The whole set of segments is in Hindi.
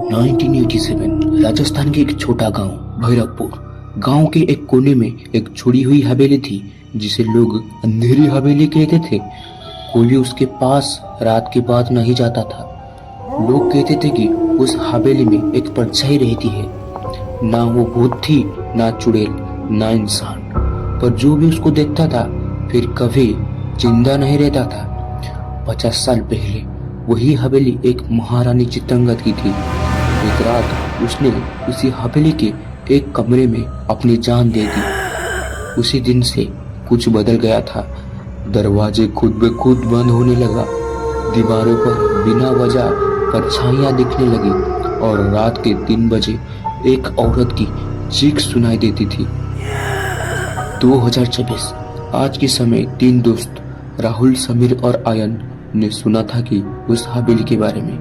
1987 राजस्थान के एक छोटा गांव भैरवपुर। गांव के एक कोने में एक छुड़ी हुई हवेली थी जिसे लोग अंधेरी हवेली कहते थे। कोई उसके पास रात के बाद नहीं जाता था। लोग कहते थे कि उस हवेली में एक परछाई रहती है। ना वो भूत थी, ना चुड़ैल, ना इंसान, पर जो भी उसको देखता था फिर कभी जिंदा नहीं रहता था। 50 साल पहले वही हवेली एक महारानी चितंगत की थी। एक रात उसने उसी हवेली के एक कमरे में अपनी जान दे दी। उसी दिन से कुछ बदल गया था। दरवाजे खुद ब खुद बंद होने लगा, दीवारों पर बिना वजह परछाइयां दिखने लगी और रात के 3 बजे एक औरत की चीख सुनाई देती थी। 2026 आज के समय 3 दोस्त राहुल, समीर और आयन ने सुना था कि उस हवेली के बारे में।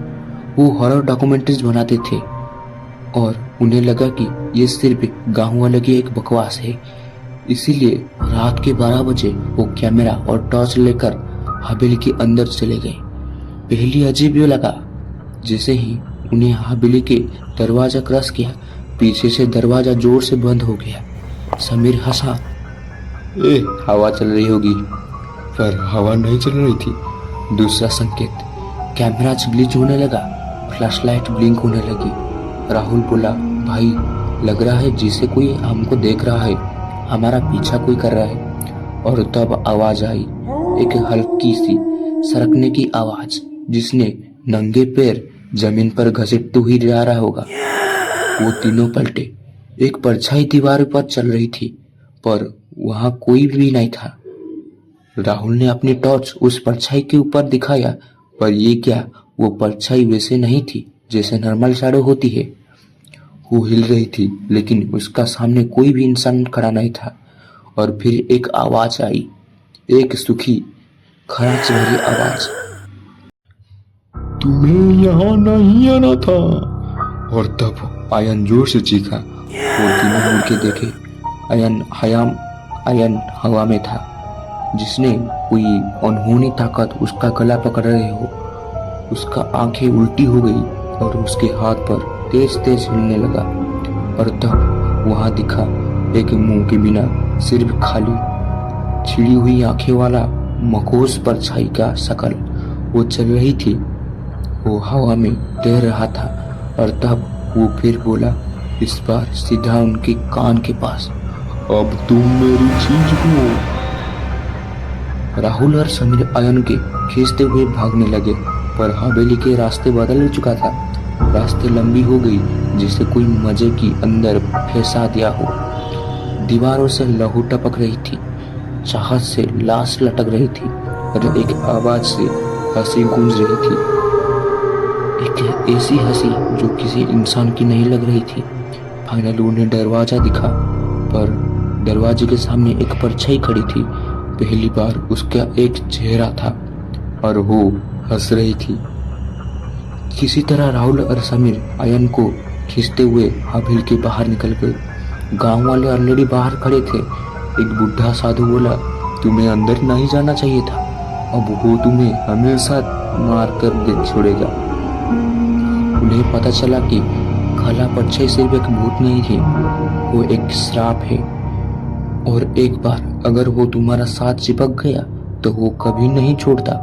वो हॉरर डॉक्यूमेंट्रीज बनाते थे और उन्हें लगा कि ये सिर्फ गांव वाले की एक बकवास है। इसीलिए रात के 12 बजे वो कैमरा और टॉर्च लेकर हवेली के अंदर चले गए। पहली अजीब ये लगा, जैसे ही उन्हें हवेली के दरवाजा क्रॉस किया, पीछे से दरवाजा जोर से बंद हो गया। समीर हंसा, हवा चल रही होगी, पर हवा नहीं चल रही थी। दूसरा संकेत, कैमरा ग्लिच होने लगा, फ्लैशलाइट ब्लिंक होने लगी। राहुल बोला, भाई लग रहा है जिसे कोई हमको देख रहा है, हमारा पीछा कोई कर रहा है। और तब आवाज आई, एक हल्की सी सरकने की आवाज, जिसने नंगे पैर जमीन पर घसीटते हुए जा रहा होगा। वो तीनों पलटे। एक परछाई दीवार पर चल रही थी, पर वहां कोई भी नहीं था। राहुल ने अपनी टॉर्च उस परछाई के ऊपर दिखाया, पर ये क्या, वो परछाई वैसे नहीं थी जैसे नॉर्मल शैडो होती है। वो हिल रही थी, लेकिन उसका सामने कोई भी इंसान खड़ा नहीं था। और फिर एक आवाज आई, एक सूखी खराश भरी आवाज, तुम्हें यहाँ नहीं आना था। और तब आयन जोर से चीखा। वो तीनों मुड़ के देखे। आयन हवा में था, जिसने कोई अनहोनी ताकत उसका गला पकड़ रहे हो। उसका आंखें उल्टी हो गई और उसके हाथ पर तेज तेज हिलने लगा। और तब वहां दिखा एक मुंह के बिना, सिर्फ खाली छिड़ी हुई आंखें वाला मखौस परछाई का शकल। वो चल रही थी, वो हवा में तैर रहा था। और तब वो फिर बोला, इस बार सीधा उनके कान के पास, अब तुम मेरी चीज हो। राहुल और समीर आयन के खींचते हुए भागने लगे, पर हवेली के रास्ते बदल चुका था। रास्ते लंबी हो गई, जिसे कोई मजे की अंदर फंसा दिया हो। दीवारों से लहू टपक रही थी, चाहत से लाश लटक रही थी और एक आवाज से हंसी गूंज रही थी। एक ऐसी हंसी जो किसी इंसान की नहीं लग रही थी। फाइनली उन्हें दरवाजा दिखा, पर दरवाजे के सामने एक परछाई खड़ी थी। पहली बार उसका एक चेहरा था और वो हंस रही थी। किसी तरह राहुल और समीर आयन को खींचते हुए हवेली के बाहर निकल गए। गांव वाले ऑलरेडी बाहर खड़े थे। एक बुढ़ा साधु बोला, तुम्हें अंदर नहीं जाना चाहिए था, अब वो तुम्हें हमेशा मार कर दे छोड़ेगा। उन्हें पता चला कि काला परछाई सिर्फ एक भूत नहीं थी, वो एक श्राप है। और एक बार अगर वो तुम्हारा साथ चिपक गया तो वो कभी नहीं छोड़ता।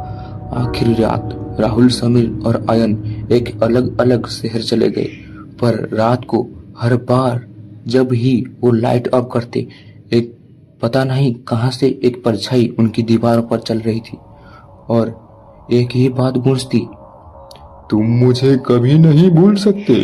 आखिरी रात राहुल, समीर और आयन एक अलग अलग शहर चले गए, पर रात को हर बार जब ही वो लाइट ऑफ करते, एक पता नहीं कहां से एक परछाई उनकी दीवारों पर चल रही थी और एक ही बात गूंजती, तुम मुझे कभी नहीं भूल सकते।